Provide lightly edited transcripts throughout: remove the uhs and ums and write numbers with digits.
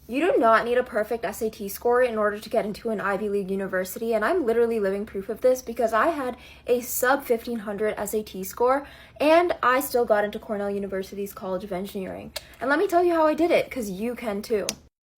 You do not need a perfect SAT score in order to get into an Ivy League university, and I'm literally living proof of this because I had a sub 1500 SAT score and I still got into Cornell University's College of Engineering. And let me tell you how I did it, because you can too.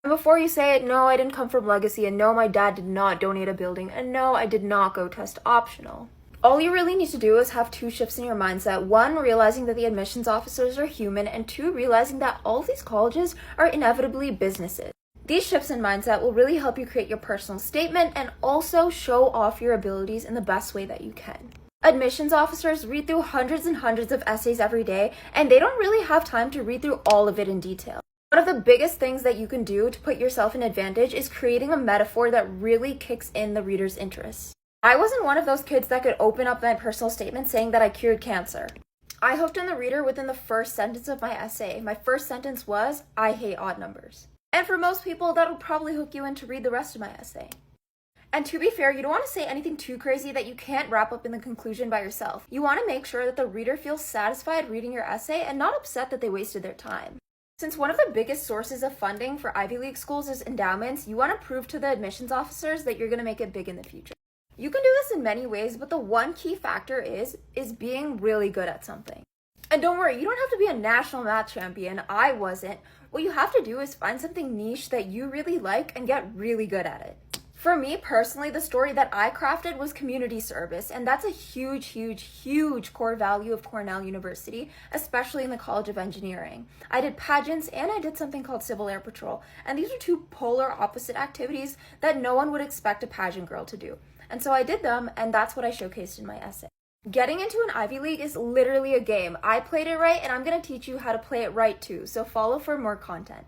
And before you say it, no, I didn't come from legacy, and no, my dad did not donate a building, and no, I did not go test optional. All you really need to do is have two shifts in your mindset. One, realizing that the admissions officers are human, and two, realizing that all of these colleges are inevitably businesses. These shifts in mindset will really help you create your personal statement and also show off your abilities in the best way that you can. Admissions officers read through hundreds and hundreds of essays every day, and they don't really have time to read through all of it in detail. One of the biggest things that you can do to put yourself in advantage is creating a metaphor that really kicks in the reader's interest. I wasn't one of those kids that could open up my personal statement saying that I cured cancer. I hooked in the reader within the first sentence of my essay. My first sentence was, I hate odd numbers. And for most people, that'll probably hook you in to read the rest of my essay. And to be fair, you don't want to say anything too crazy that you can't wrap up in the conclusion by yourself. You want to make sure that the reader feels satisfied reading your essay and not upset that they wasted their time. Since one of the biggest sources of funding for Ivy League schools is endowments, you want to prove to the admissions officers that you're going to make it big in the future. You can do this in many ways, but the one key factor is being really good at something. And don't worry, you don't have to be a national math champion. I wasn't. What you have to do is find something niche that you really like and get really good at it. For me personally, the story that I crafted was community service, and that's a huge, huge, huge core value of Cornell University, especially in the College of Engineering. I did pageants and I did something called Civil Air Patrol, and these are two polar opposite activities that no one would expect a pageant girl to do. And so I did them, and that's what I showcased in my essay. Getting into an Ivy League is literally a game. I played it right, and I'm going to teach you how to play it right too, so follow for more content.